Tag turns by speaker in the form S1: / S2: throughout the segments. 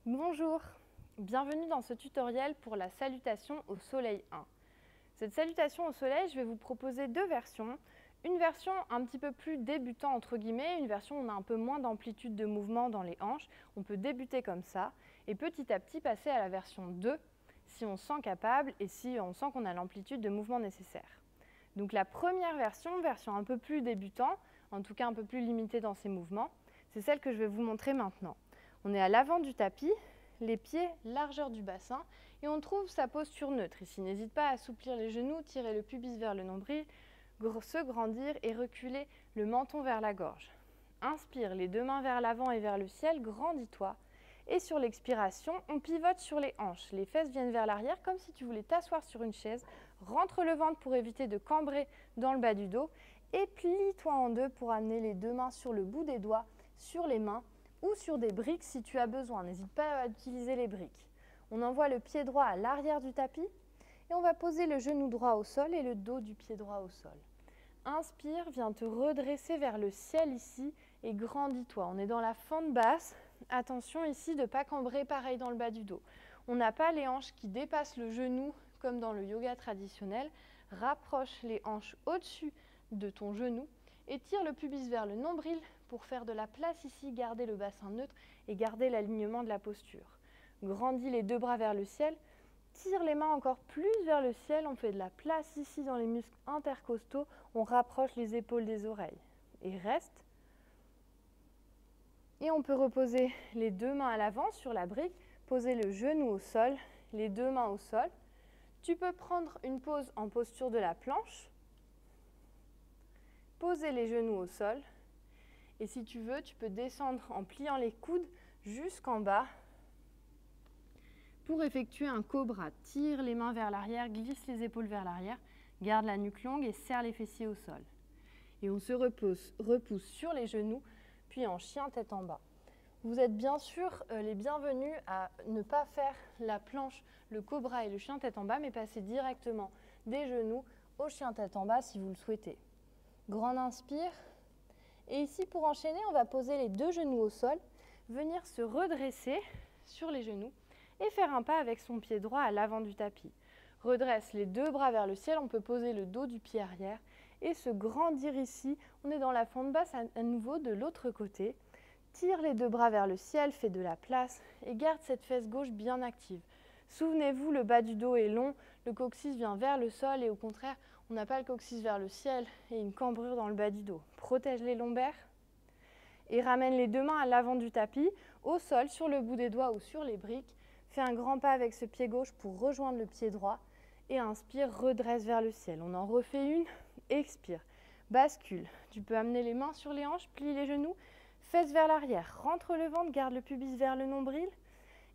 S1: Bonjour, bienvenue dans ce tutoriel pour la salutation au soleil 1. Cette salutation au soleil, je vais vous proposer deux versions. Une version un petit peu plus débutant entre guillemets, une version où on a un peu moins d'amplitude de mouvement dans les hanches. On peut débuter comme ça et petit à petit passer à la version 2 si on se sent capable et si on sent qu'on a l'amplitude de mouvement nécessaire. Donc la première version un peu plus débutant, en tout cas un peu plus limitée dans ses mouvements, c'est celle que je vais vous montrer maintenant. On est à l'avant du tapis, les pieds largeur du bassin et on trouve sa posture neutre. Ici, n'hésite pas à assouplir les genoux, tirer le pubis vers le nombril, se grandir et reculer le menton vers la gorge. Inspire, les deux mains vers l'avant et vers le ciel, grandis-toi. Et sur l'expiration, on pivote sur les hanches. Les fesses viennent vers l'arrière comme si tu voulais t'asseoir sur une chaise. Rentre le ventre pour éviter de cambrer dans le bas du dos et plie-toi en deux pour amener les deux mains sur le bout des doigts, sur les mains ou sur des briques si tu as besoin. N'hésite pas à utiliser les briques. On envoie le pied droit à l'arrière du tapis et on va poser le genou droit au sol et le dos du pied droit au sol. Inspire, viens te redresser vers le ciel ici et grandis-toi. On est dans la fente basse. Attention ici de ne pas cambrer pareil dans le bas du dos. On n'a pas les hanches qui dépassent le genou comme dans le yoga traditionnel. Rapproche les hanches au-dessus de ton genou et tire le pubis vers le nombril pour faire de la place ici, garder le bassin neutre et garder l'alignement de la posture. Grandis les deux bras vers le ciel. Tire les mains encore plus vers le ciel, on fait de la place ici dans les muscles intercostaux, on rapproche les épaules des oreilles. Et reste. Et on peut reposer les deux mains à l'avant sur la brique, poser le genou au sol, les deux mains au sol. Tu peux prendre une pause en posture de la planche, poser les genoux au sol. Et si tu veux, tu peux descendre en pliant les coudes jusqu'en bas. Pour effectuer un cobra, tire les mains vers l'arrière, glisse les épaules vers l'arrière, garde la nuque longue et serre les fessiers au sol. Et on se repousse sur les genoux, puis en chien tête en bas. Vous êtes bien sûr les bienvenus à ne pas faire la planche, le cobra et le chien tête en bas, mais passer directement des genoux au chien tête en bas si vous le souhaitez. Grande inspire. Et ici, pour enchaîner, on va poser les deux genoux au sol, venir se redresser sur les genoux et faire un pas avec son pied droit à l'avant du tapis. Redresse les deux bras vers le ciel, on peut poser le dos du pied arrière et se grandir ici. On est dans la fente basse à nouveau de l'autre côté. Tire les deux bras vers le ciel, fais de la place et garde cette fesse gauche bien active. Souvenez-vous, le bas du dos est long, le coccyx vient vers le sol et au contraire, on n'a pas le coccyx vers le ciel et une cambrure dans le bas du dos. Protège les lombaires et ramène les deux mains à l'avant du tapis, au sol, sur le bout des doigts ou sur les briques. Fais un grand pas avec ce pied gauche pour rejoindre le pied droit et inspire, redresse vers le ciel. On en refait une, expire, bascule. Tu peux amener les mains sur les hanches, plie les genoux, fesses vers l'arrière, rentre le ventre, garde le pubis vers le nombril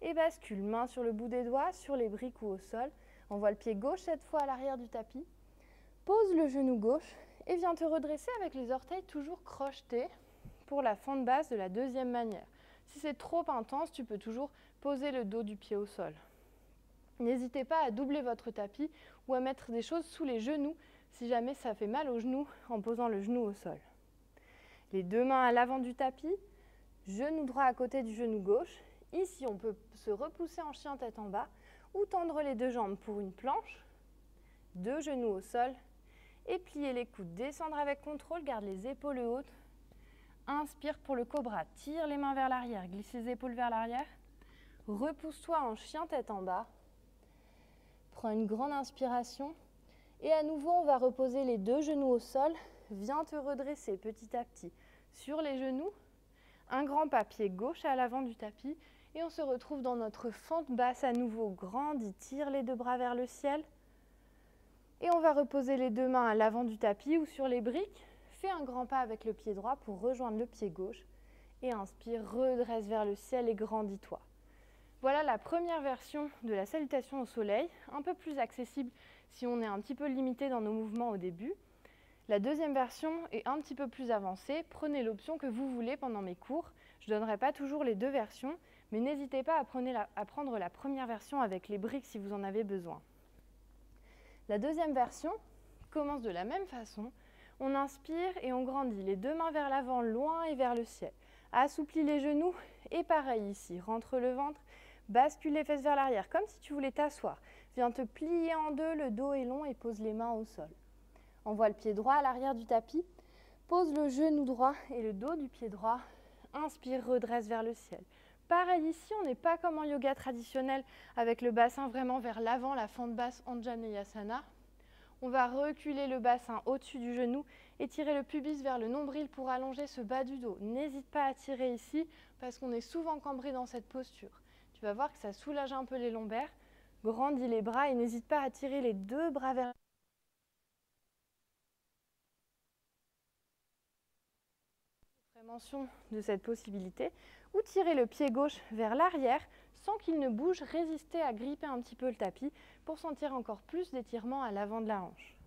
S1: et bascule. Main sur le bout des doigts, sur les briques ou au sol. Envoie le pied gauche cette fois à l'arrière du tapis. Pose le genou gauche et viens te redresser avec les orteils toujours crochetés pour la fente basse de la deuxième manière. Si c'est trop intense, tu peux toujours poser le dos du pied au sol. N'hésitez pas à doubler votre tapis ou à mettre des choses sous les genoux si jamais ça fait mal aux genoux en posant le genou au sol. Les deux mains à l'avant du tapis, genou droit à côté du genou gauche. Ici, on peut se repousser en chien tête en bas ou tendre les deux jambes pour une planche. Deux genoux au sol et plier les coudes. Descendre avec contrôle, garde les épaules hautes. Inspire pour le cobra, tire les mains vers l'arrière, glisse les épaules vers l'arrière. Repousse-toi en chien tête en bas. Prends une grande inspiration. Et à nouveau, on va reposer les deux genoux au sol. Viens te redresser petit à petit sur les genoux. Un grand pas, pied gauche à l'avant du tapis. Et on se retrouve dans notre fente basse à nouveau. Grandis, tire les deux bras vers le ciel. Et on va reposer les deux mains à l'avant du tapis ou sur les briques. Fais un grand pas avec le pied droit pour rejoindre le pied gauche. Et inspire, redresse vers le ciel et grandis-toi. Voilà la première version de la salutation au soleil, un peu plus accessible si on est un petit peu limité dans nos mouvements au début. La deuxième version est un petit peu plus avancée. Prenez l'option que vous voulez pendant mes cours. Je ne donnerai pas toujours les deux versions, mais n'hésitez pas à prendre la première version avec les briques si vous en avez besoin. La deuxième version commence de la même façon. On inspire et on grandit, les deux mains vers l'avant, loin et vers le ciel. Assouplis les genoux Et pareil ici, rentre le ventre, bascule les fesses vers l'arrière, comme si tu voulais t'asseoir. Viens te plier en deux, le dos est long et pose les mains au sol. Envoie le pied droit à l'arrière du tapis, pose le genou droit et le dos du pied droit. Inspire, redresse vers le ciel. Pareil ici, on n'est pas comme en yoga traditionnel avec le bassin vraiment vers l'avant, la fente basse Anjaneyasana. On va reculer le bassin au-dessus du genou et tirer le pubis vers le nombril pour allonger ce bas du dos. N'hésite pas à tirer ici parce qu'on est souvent cambré dans cette posture. Tu vas voir que ça soulage un peu les lombaires. Grandis les bras et n'hésite pas à tirer les deux bras vers mention de cette possibilité, ou tirer le pied gauche vers l'arrière sans qu'il ne bouge, résister à gripper un petit peu le tapis pour sentir encore plus d'étirement à l'avant de la hanche.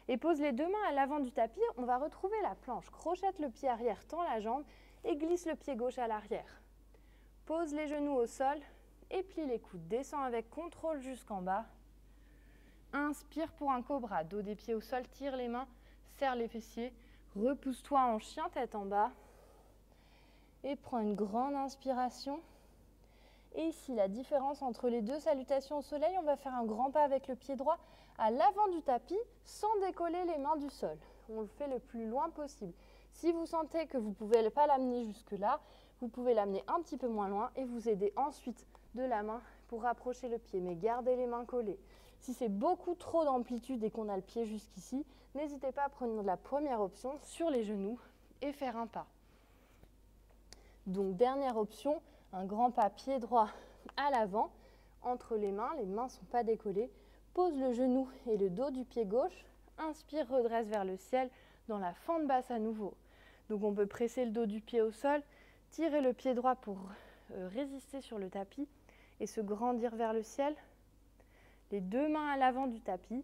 S1: Et pose les deux mains à l'avant du tapis, on va retrouver la planche, crochette le pied arrière, tend la jambe et glisse le pied gauche à l'arrière. Pose les genoux au sol et plie les coudes, descends avec contrôle jusqu'en bas. Inspire pour un cobra, dos des pieds au sol, tire les mains, serre les fessiers. Repousse-toi en chien, tête en bas. Et prends une grande inspiration. Et ici, la différence entre les deux salutations au soleil, on va faire un grand pas avec le pied droit à l'avant du tapis sans décoller les mains du sol. On le fait le plus loin possible. Si vous sentez que vous ne pouvez pas l'amener jusque-là, vous pouvez l'amener un petit peu moins loin et vous aider ensuite de la main pour rapprocher le pied. Mais gardez les mains collées. Si c'est beaucoup trop d'amplitude et qu'on a le pied jusqu'ici, n'hésitez pas à prendre la première option sur les genoux et faire un pas. Donc dernière option, un grand pas pied droit à l'avant, entre les mains ne sont pas décollées. Pose le genou et le dos du pied gauche. Inspire, redresse vers le ciel dans la fente basse à nouveau. Donc on peut presser le dos du pied au sol, tirer le pied droit pour résister sur le tapis et se grandir vers le ciel. Les deux mains à l'avant du tapis,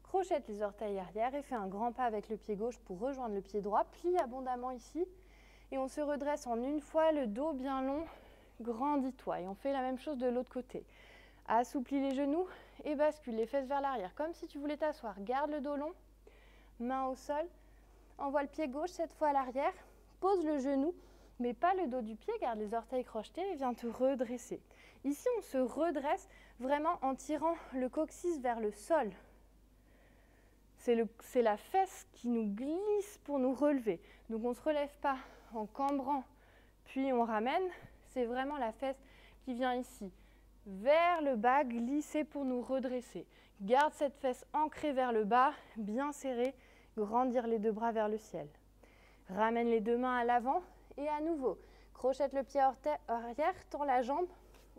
S1: crochette les orteils arrière et fais un grand pas avec le pied gauche pour rejoindre le pied droit. Plie abondamment ici et on se redresse en une fois, le dos bien long, grandis-toi. Et on fait la même chose de l'autre côté. Assouplis les genoux et bascule les fesses vers l'arrière, comme si tu voulais t'asseoir. Garde le dos long, main au sol. Envoie le pied gauche cette fois à l'arrière. Pose le genou, mais pas le dos du pied, garde les orteils crochetés et viens te redresser. Ici, on se redresse vraiment en tirant le coccyx vers le sol. C'est la fesse qui nous glisse pour nous relever. Donc on ne se relève pas en cambrant, puis on ramène. C'est vraiment la fesse qui vient ici, vers le bas, glisser pour nous redresser. Garde cette fesse ancrée vers le bas, bien serrée, grandir les deux bras vers le ciel. Ramène les deux mains à l'avant et à nouveau, crochette le pied arrière, tends la jambe,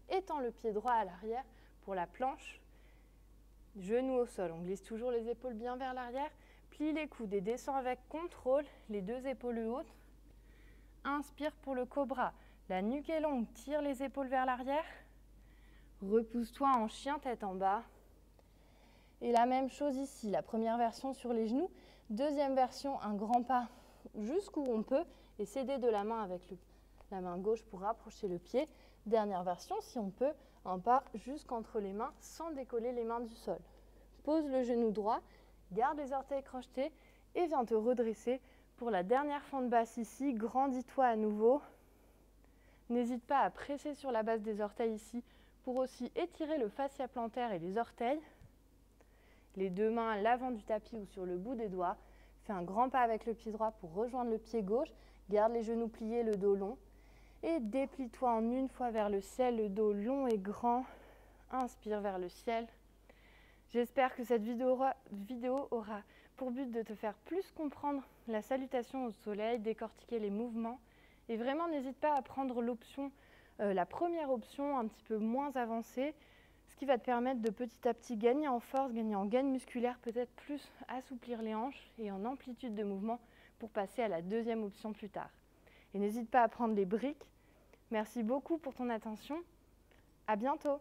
S1: étends le pied droit à l'arrière pour la planche. Genoux au sol, on glisse toujours les épaules bien vers l'arrière. Plie les coudes et descends avec contrôle, les deux épaules hautes. Inspire pour le cobra. La nuque est longue, tire les épaules vers l'arrière. Repousse-toi en chien, tête en bas. Et la même chose ici, la première version sur les genoux. Deuxième version, un grand pas jusqu'où on peut et s'aider de la main avec la main gauche pour rapprocher le pied. Dernière version, si on peut, un pas jusqu'entre les mains sans décoller les mains du sol. Pose le genou droit, garde les orteils crochetés et viens te redresser pour la dernière fente basse ici. Grandis-toi à nouveau. N'hésite pas à presser sur la base des orteils ici pour aussi étirer le fascia plantaire et les orteils. Les deux mains à l'avant du tapis ou sur le bout des doigts. Fais un grand pas avec le pied droit pour rejoindre le pied gauche. Garde les genoux pliés, le dos long. Et déplie-toi en une fois vers le ciel, le dos long et grand. Inspire vers le ciel. J'espère que cette vidéo aura pour but de te faire plus comprendre la salutation au soleil, décortiquer les mouvements. Et vraiment, n'hésite pas à prendre l'option, la première option un petit peu moins avancée, ce qui va te permettre de petit à petit gagner en force, gagner en gaine musculaire, peut-être plus assouplir les hanches et en amplitude de mouvement pour passer à la deuxième option plus tard. Et n'hésite pas à prendre les briques. Merci beaucoup pour ton attention. À bientôt.